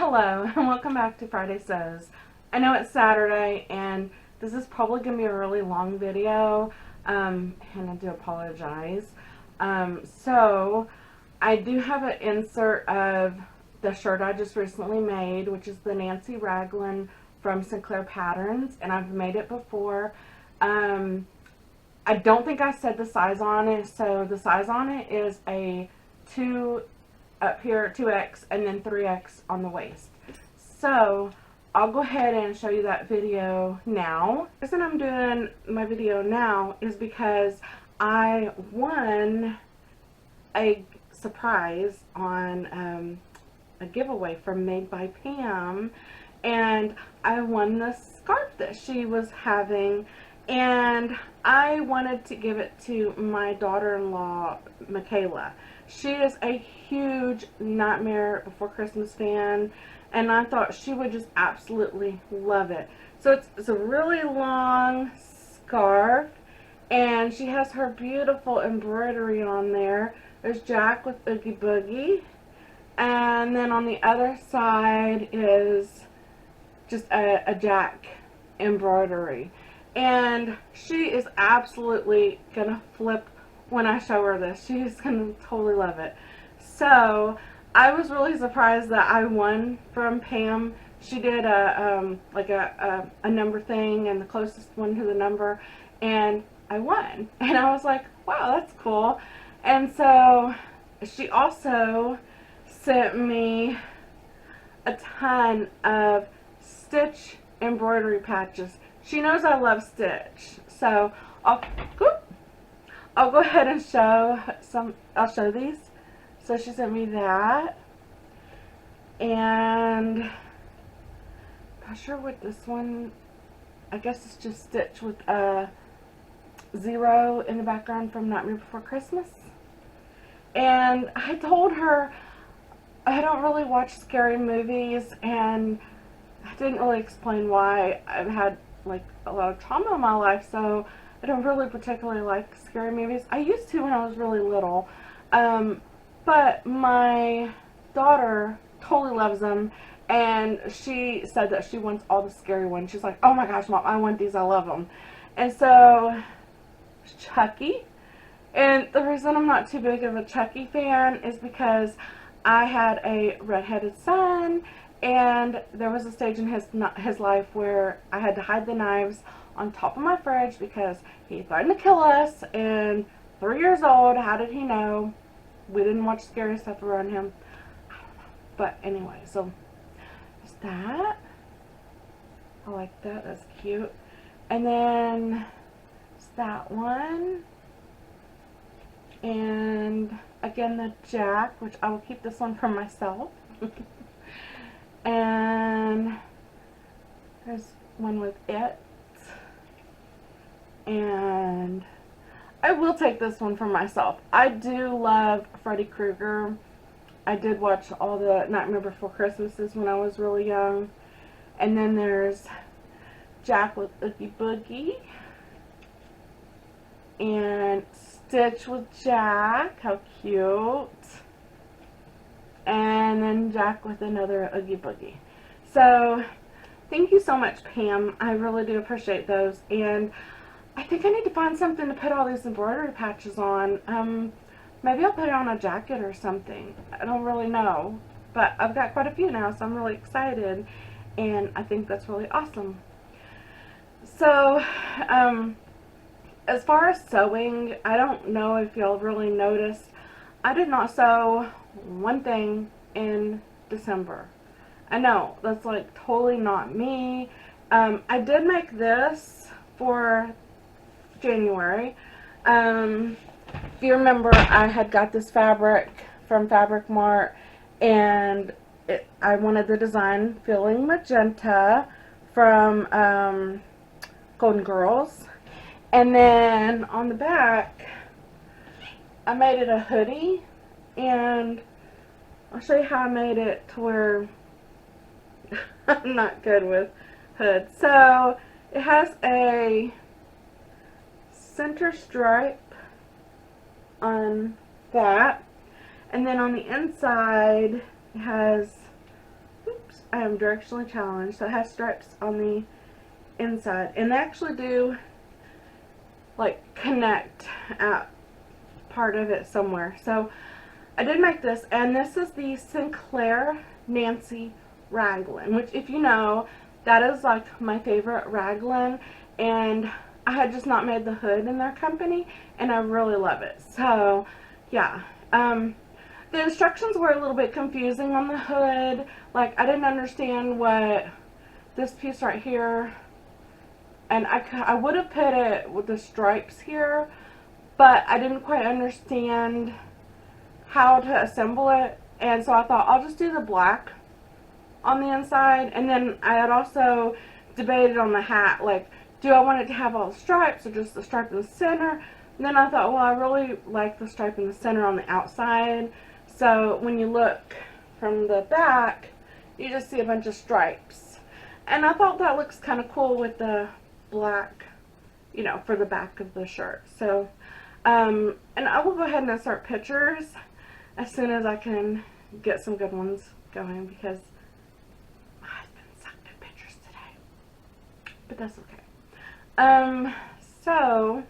Hello and welcome back to Friday Sews. I know it's Saturday and this is probably going to be a really long video and I do apologize. So I do have an insert of the shirt I just recently made, which is the Nancy raglan from Sinclair Patterns, and I've made it before. I don't think I said the size on it, so the size on it is a 2 up here, 2X, and then 3X on the waist. So I'll go ahead and show you that video now. The reason I'm doing my video now is because I won a surprise on a giveaway from Made by Pam, and I won the scarf that she was having, and I wanted to give it to my daughter-in-law, Michaela. She is a huge Nightmare Before Christmas fan, and I thought she would just absolutely love it. So it's a really long scarf, and she has her beautiful embroidery on there. There's Jack with Oogie Boogie, and then on the other side is just a Jack embroidery. And she is absolutely gonna flip when I show her this. She's gonna totally love it. So I was really surprised that I won from Pam. She did a number thing, and the closest one to the number, and I won. And I was like, wow, that's cool. And so she also sent me a ton of stitch embroidery patches. She knows I love stitch, so I'll go ahead and show some. I'll show these. So she sent me that, and not sure what this one. I guess it's just stitch with a 0 in the background from Nightmare Before Christmas. And I told her I don't really watch scary movies, and I didn't really explain why. I've had like a lot of trauma in my life, so I don't really particularly like scary movies. I used to when I was really little, but my daughter totally loves them, and she said that she wants all the scary ones. She's like, oh my gosh, Mom, I want these, I love them. And so Chucky, and the reason I'm not too big of a Chucky fan is because I had a redheaded son, and there was a stage in his life where I had to hide the knives on top of my fridge because he threatened to kill us, and 3 years old, how did he know? We didn't watch scary stuff around him. I don't know. But anyway, so there's that. I like that. That's cute. And then it's that one. And again, the Jack, which I will keep this one for myself. And there's one with it. And I will take this one for myself. I do love Freddy Krueger. I did watch all the Nightmare Before Christmases when I was really young. And then there's Jack with Oogie Boogie. And Stitch with Jack. How cute. And then Jack with another Oogie Boogie. So thank you so much, Pam. I really do appreciate those. And I think I need to find something to put all these embroidery patches on. Maybe I'll put it on a jacket or something. I don't really know. But I've got quite a few now, so I'm really excited. And I think that's really awesome. So, as far as sewing, I don't know if y'all really noticed, I did not sew one thing in December. I know, that's like totally not me. I did make this for January. If you remember, I had got this fabric from Fabric Mart, and I wanted the design Feeling Magenta from Golden Girls. And then on the back, I made it a hoodie, and I'll show you how I made it to where I'm not good with hoods. So it has a center stripe on that, and then on the inside it has, oops, directionally challenged, so it has stripes on the inside, and they actually do like connect at part of it somewhere. So I did make this, and this is the Sinclair Nancy raglan, which, if you know, that is like my favorite raglan, and I had just not made the hood in their company, and I really love it. So yeah, the instructions were a little bit confusing on the hood. Like, I didn't understand what this piece right here, and I would have put it with the stripes here, but I didn't quite understand how to assemble it, and so I thought I'll just do the black on the inside. And then I had also debated on the hat, like, do I want it to have all the stripes or just the stripe in the center? And then I thought, well, I really like the stripe in the center on the outside, so when you look from the back, you just see a bunch of stripes, and I thought that looks kind of cool with the black, you know, for the back of the shirt. So and I will go ahead and insert pictures as soon as I can get some good ones going, because my husband sucked at pictures today, but that's okay. So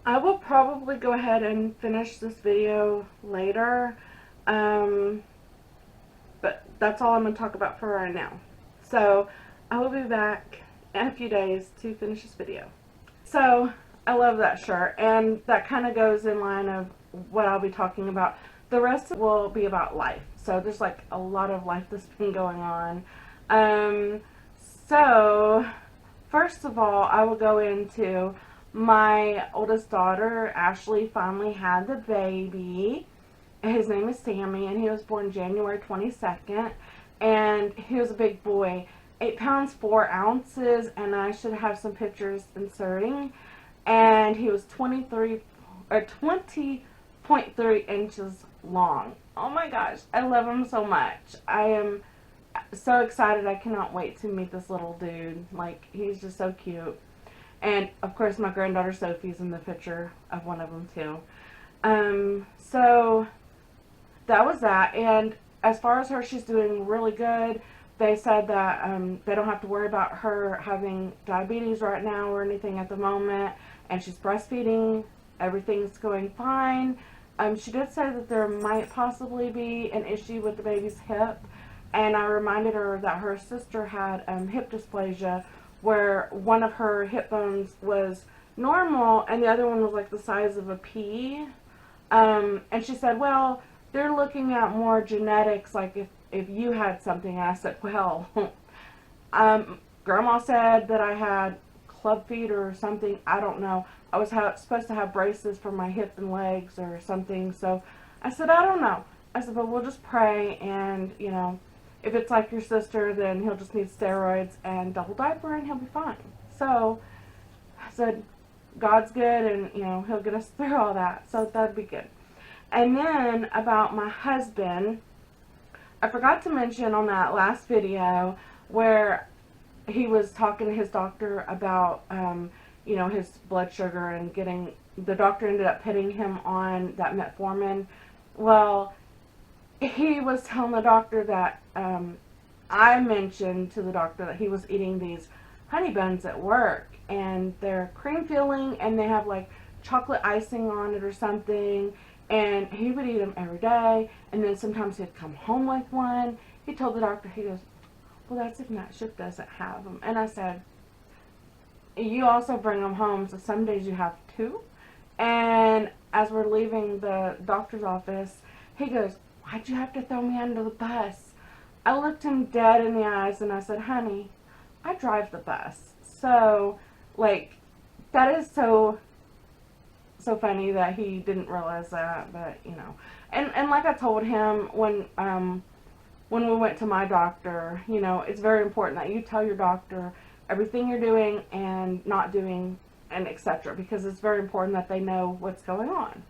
I will probably go ahead and finish this video later, but that's all I'm going to talk about for right now. So I will be back in a few days to finish this video. So I love that shirt, and that kind of goes in line of what I'll be talking about. The rest will be about life. So there's like a lot of life that's been going on. So first of all, I will go into my oldest daughter. Ashley finally had the baby. His name is Sammy, and he was born January 22nd, and he was a big boy, 8 pounds 4 ounces, and I should have some pictures inserting. And he was 20.3 inches long. Oh my gosh, I love him so much. I am so excited. I cannot wait to meet this little dude. Like, he's just so cute. And of course my granddaughter Sophie's in the picture of one of them too. So that was that. And as far as her, she's doing really good. They said that they don't have to worry about her having diabetes right now or anything at the moment, and she's breastfeeding. Everything's going fine. She did say that there might possibly be an issue with the baby's hip, and I reminded her that her sister had hip dysplasia, where one of her hip bones was normal and the other one was like the size of a pea. And she said, well, they're looking at more genetics, like if you had something. I said, well, Grandma said that I had club feet or something. I don't know. I was supposed to have braces for my hip and legs or something. So I said, I don't know. I said, but we'll just pray, and, you know, if it's like your sister, then he'll just need steroids and double diaper and he'll be fine. So I said, God's good, and, you know, he'll get us through all that. So that'd be good. And then about my husband, I forgot to mention on that last video where he was talking to his doctor about, you know, his blood sugar, and the doctor ended up putting him on that metformin. Well, he was telling the doctor that I mentioned to the doctor that he was eating these honey buns at work, and they're cream filling, and they have like chocolate icing on it or something, and he would eat them every day, and then sometimes he'd come home with one. He told the doctor, he goes, well, that's if Matt Ship doesn't have them. And I said, you also bring them home, so some days you have 2. And as we're leaving the doctor's office, he goes, why'd you have to throw me under the bus? I looked him dead in the eyes and I said, honey, I drive the bus. So, like, that is so funny that he didn't realize that, but, you know. And like I told him when we went to my doctor, you know, it's very important that you tell your doctor everything you're doing and not doing, and etc., because it's very important that they know what's going on.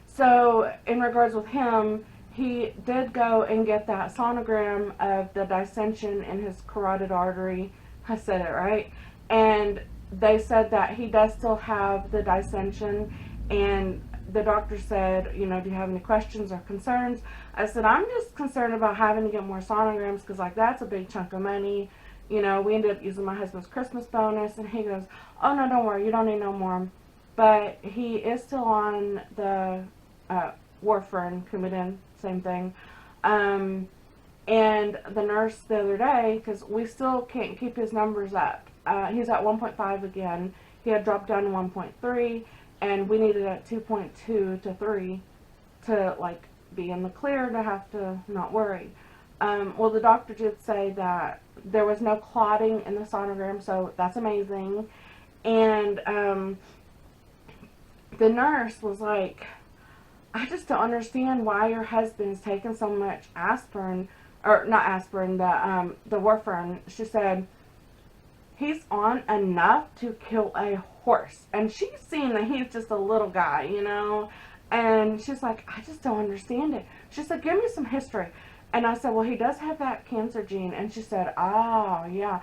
So in regards with him, he did go and get that sonogram of the dissension in his carotid artery. I said it right. And they said that he does still have the dissension, and the doctor said, you know, do you have any questions or concerns? I said, I'm just concerned about having to get more sonograms because, like, that's a big chunk of money. You know, we ended up using my husband's Christmas bonus, and he goes, oh, no, don't worry, you don't need no more. But he is still on the warfarin, Coumadin, same thing. And the nurse the other day, because we still can't keep his numbers up. He's at 1.5 again. He had dropped down to 1.3, and we needed at 2.2 to 3 to, like, be in the clear, to have to not worry. Well, the doctor did say that there was no clotting in the sonogram, so that's amazing. And the nurse was like, I just don't understand why your husband's taking so much aspirin, or not aspirin, the warfarin. She said, he's on enough to kill a horse. And she's seen that he's just a little guy, you know. And she's like, I just don't understand it. She said, give me some history. And I said, well, he does have that cancer gene. And she said, oh, yeah.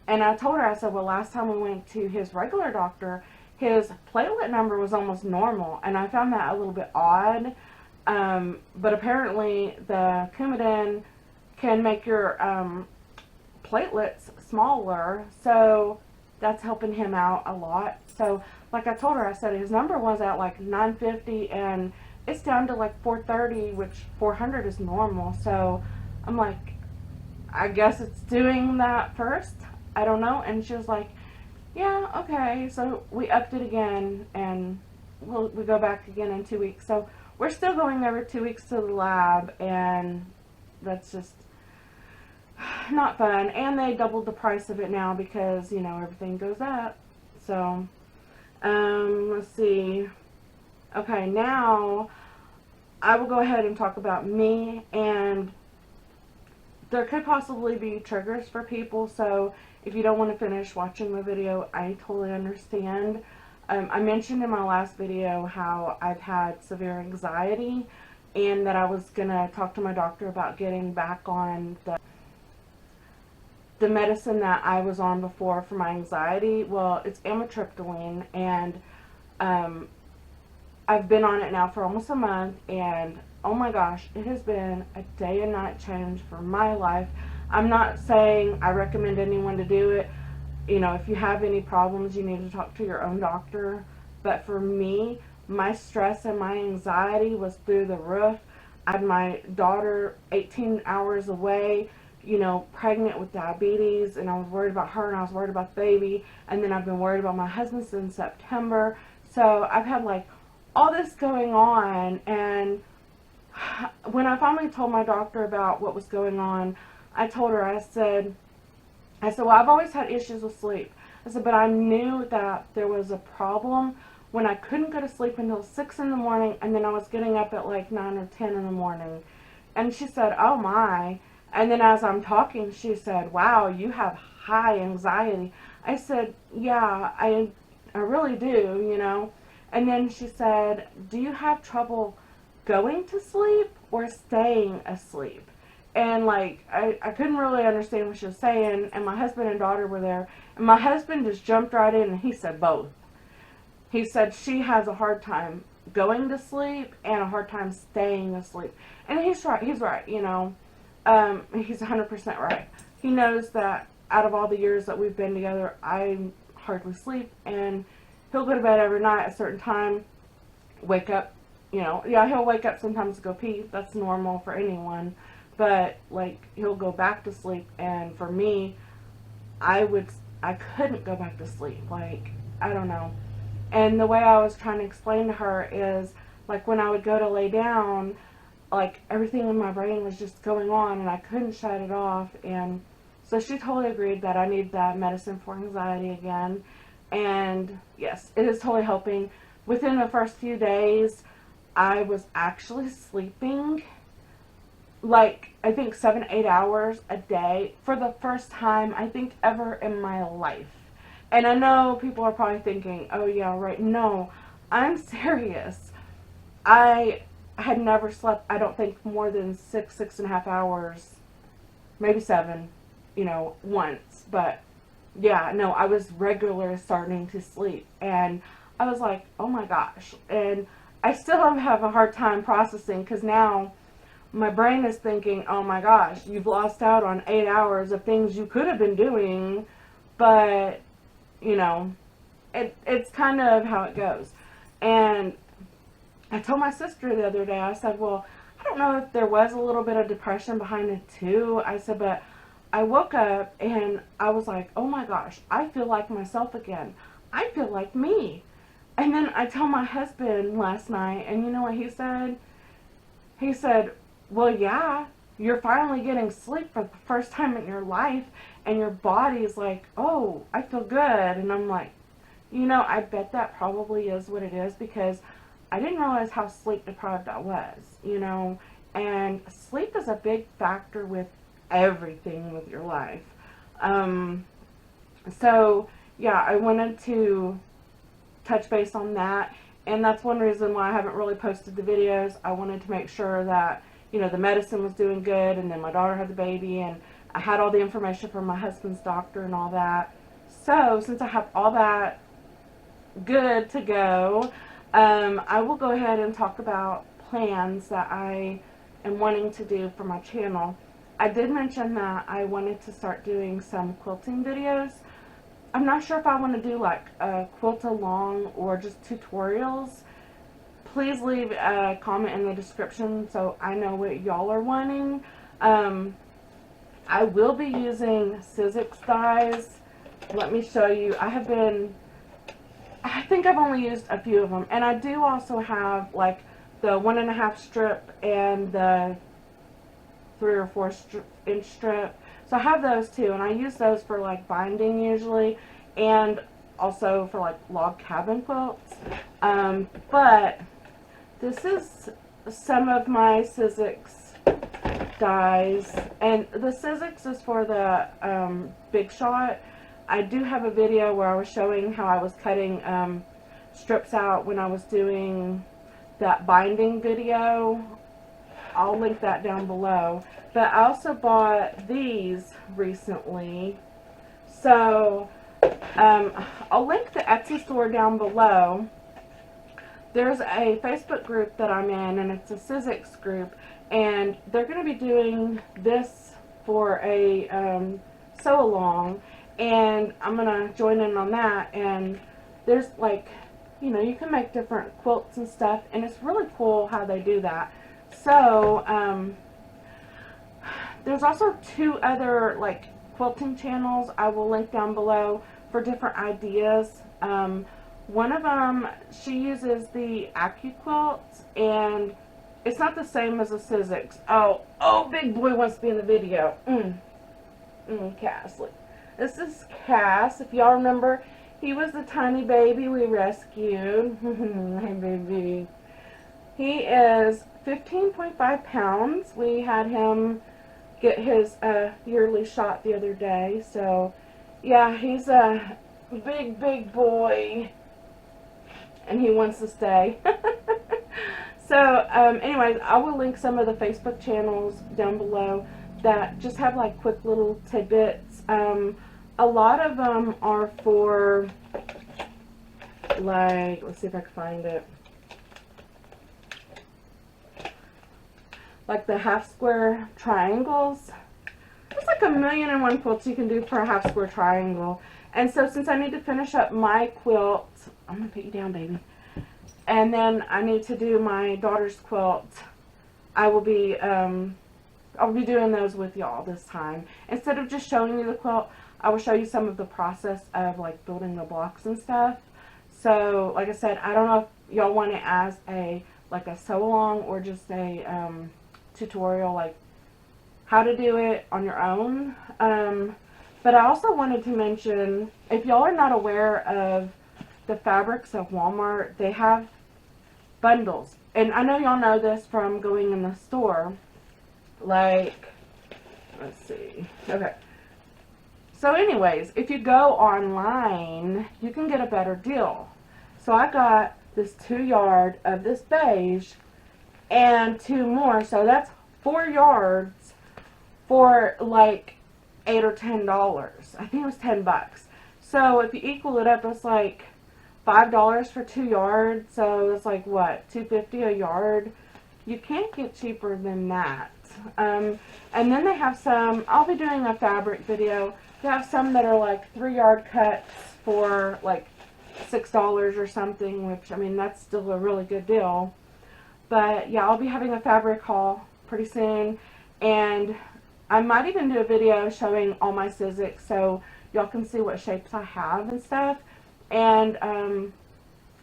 And I told her, I said, well, last time we went to his regular doctor, his platelet number was almost normal. And I found that a little bit odd. But apparently the Coumadin can make your platelets smaller. So that's helping him out a lot. So like I told her, I said his number was at like 950 and it's down to like 430, which 400 is normal. So I'm like, I guess it's doing that first. I don't know. And she was like, yeah, okay. So we upped it again, and we go back again in 2 weeks. So we're still going every 2 weeks to the lab, and that's just not fun. And they doubled the price of it now because, you know, everything goes up. So, let's see. Okay, now I will go ahead and talk about me, and there could possibly be triggers for people, so if you don't want to finish watching the video, I totally understand. I mentioned in my last video how I've had severe anxiety, and that I was going to talk to my doctor about getting back on the medicine that I was on before for my anxiety. Well, it's amitriptyline, and I've been on it now for almost a month, and oh my gosh, it has been a day and night change for my life. I'm not saying I recommend anyone to do it. You know, if you have any problems, you need to talk to your own doctor. But for me, my stress and my anxiety was through the roof. I had my daughter 18 hours away, you know, pregnant with diabetes, and I was worried about her, and I was worried about the baby, and then I've been worried about my husband since September. So I've had like all this going on, and when I finally told my doctor about what was going on, I told her, I said, well, I've always had issues with sleep. I said, but I knew that there was a problem when I couldn't go to sleep until 6 in the morning, and then I was getting up at like 9 or 10 in the morning. And she said, oh my. And then as I'm talking, she said, wow, you have high anxiety. I said, yeah, I really do, you know. And then she said, do you have trouble going to sleep or staying asleep? And like, I couldn't really understand what she was saying, and my husband and daughter were there, and my husband just jumped right in, and he said both. He said she has a hard time going to sleep and a hard time staying asleep. And he's right, you know. He's 100% right. He knows that out of all the years that we've been together, I hardly sleep, and he'll go to bed every night at a certain time, wake up, you know, yeah, he'll wake up sometimes to go pee. That's normal for anyone. But, like, he'll go back to sleep, and for me, I couldn't go back to sleep. Like, I don't know. And the way I was trying to explain to her is, like, when I would go to lay down, like, everything in my brain was just going on, and I couldn't shut it off. And so she totally agreed that I need that medicine for anxiety again. And, yes, it is totally helping. Within the first few days, I was actually sleeping like, I think 7-8 hours a day for the first time, I think, ever in my life. And I know people are probably thinking, oh yeah, right. No, I'm serious. I had never slept, I don't think, more than 6.5 hours, maybe 7, you know, once. But yeah, no, I was regularly starting to sleep, and I was like, oh my gosh. And I still have a hard time processing, because now my brain is thinking, oh my gosh, you've lost out on 8 hours of things you could have been doing, but, you know, it's kind of how it goes. And I told my sister the other day, I said, well, I don't know if there was a little bit of depression behind it too. I said, but I woke up and I was like, oh my gosh, I feel like myself again. I feel like me. And then I told my husband last night, and you know what he said? He said, well, yeah, you're finally getting sleep for the first time in your life, and your body's like, oh, I feel good. And I'm like, you know, I bet that probably is what it is, because I didn't realize how sleep deprived I was, you know, and sleep is a big factor with everything with your life. So, yeah, I wanted to touch base on that, and that's one reason why I haven't really posted the videos. I wanted to make sure that, you know, the medicine was doing good, and then my daughter had the baby, and I had all the information from my husband's doctor and all that. So, since I have all that good to go, I will go ahead and talk about plans that I am wanting to do for my channel. I did mention that I wanted to start doing some quilting videos. I'm not sure if I want to do like a quilt along or just tutorials. Please leave a comment in the description so I know what y'all are wanting. I will be using Sizzix dies. Let me show you. I think I've only used a few of them, and I do also have like the 1.5 strip and the 3 or 4 inch strip. So I have those too, and I use those for like binding usually, and also for like log cabin quilts. But this is some of my Sizzix dies, and the Sizzix is for the Bigshot. I do have a video where I was showing how I was cutting strips out when I was doing that binding video. I'll link that down below. But I also bought these recently. So I'll link the Etsy store down below. There's a Facebook group that I'm in, and it's a Sizzix group, and they're going to be doing this for a sew along. And I'm going to join in on that, and there's like, you know, you can make different quilts and stuff, and it's really cool how they do that. So, there's also 2 other like quilting channels I will link down below for different ideas. One of them, she uses the accuquilt, and it's not the same as a Sizzix. Oh, big boy wants to be in the video. Cass, look. This is Cass. If y'all remember, he was the tiny baby we rescued. Hey, baby. He is 15.5 pounds. We had him get his yearly shot the other day. So, yeah, he's a big boy. And he wants to stay. So, anyways, I will link some of the Facebook channels down below that just have like quick little tidbits. A lot of them are for like, let's see if I can find it, like the half square triangles. There's like 1,000,001 quilts you can do for a half square triangle. And so since I need to finish up my quilt, I'm gonna put you down, baby, and then I need to do my daughter's quilt, I will be I'll be doing those with y'all this time. Instead of just showing you the quilt, I will show you some of the process of like building the blocks and stuff. So, like I said, I don't know if y'all want it as a like a sew along or just a tutorial, like how to do it on your own. But I also wanted to mention, if y'all are not aware of the fabrics of Walmart, they have bundles. And I know y'all know this from going in the store. Like, let's see. Okay. So anyways, if you go online, you can get a better deal. So I got this 2 yard of this beige and 2 more. So that's 4 yards for like $8 or $10. I think it was $10. So if you equal it up, it's like $5 for 2 yards, so it's like what, $2.50 a yard. You can't get cheaper than that. And then they have some, I'll be doing a fabric video. They have some that are like 3-yard cuts for like $6 or something, which, I mean, that's still a really good deal. But yeah, I'll be having a fabric haul pretty soon, and I might even do a video showing all my Sizzix so y'all can see what shapes I have and stuff. And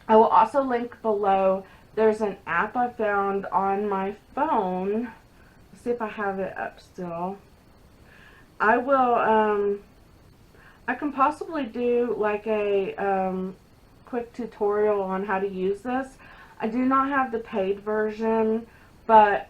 I will also link below. There's an app I found on my phone. Let's see if I have it up still. I will, I can possibly do like a quick tutorial on how to use this. I do not have the paid version, but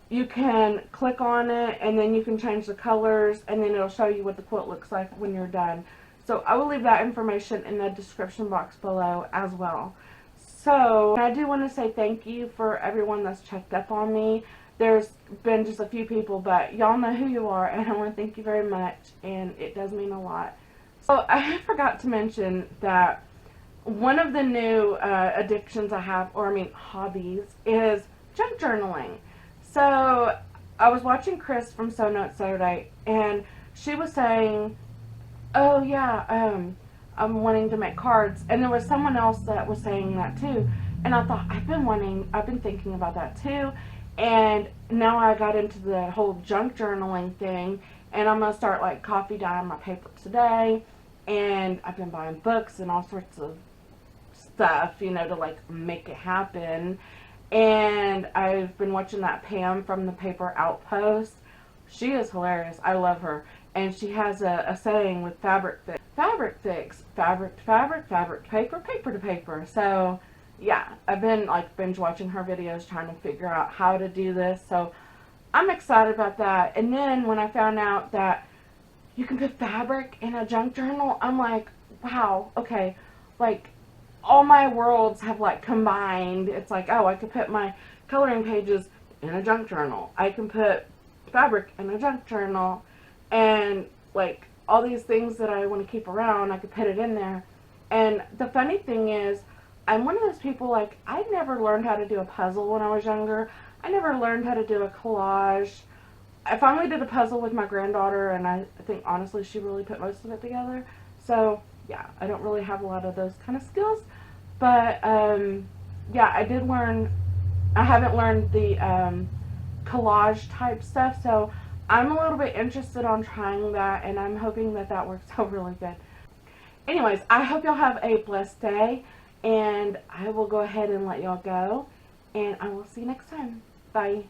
you can click on it and then you can change the colors, and then it'll show you what the quilt looks like when you're done. So I will leave that information in the description box below as well. So I do want to say thank you for everyone that's checked up on me. There's been just a few people, but y'all know who you are, and I want to thank you very much, and it does mean a lot. So I forgot to mention that one of the new addictions I have, or I mean hobbies, is junk journaling. So I was watching Chris from Sew Notes Saturday, and she was saying, oh yeah, I'm wanting to make cards, and there was someone else that was saying that too, and I thought, I've been thinking about that too, and now I got into the whole junk journaling thing, and I'm going to start like coffee dyeing my paper today, and I've been buying books and all sorts of stuff, you know, to like make it happen. And I've been watching that Pam from the Paper Outpost. She is hilarious. I love her. And she has a saying with fabric fix, fabric to fabric, paper to paper. So yeah, I've been like binge watching her videos trying to figure out how to do this. So I'm excited about that. And then when I found out that you can put fabric in a junk journal, I'm like, wow, okay, like all my worlds have like combined. It's like, oh, I could put my coloring pages in a junk journal. I can put fabric in a junk journal, and like all these things that I want to keep around, I could put it in there. And the funny thing is, I'm one of those people, like, I never learned how to do a puzzle when I was younger. I never learned how to do a collage. I finally did a puzzle with my granddaughter, and I think honestly she really put most of it together. So yeah, I don't really have a lot of those kind of skills, but yeah, I did learn. I haven't learned the collage type stuff, so I'm a little bit interested on trying that, and I'm hoping that that works out really good. Anyways, I hope y'all have a blessed day, and I will go ahead and let y'all go, and I will see you next time. Bye.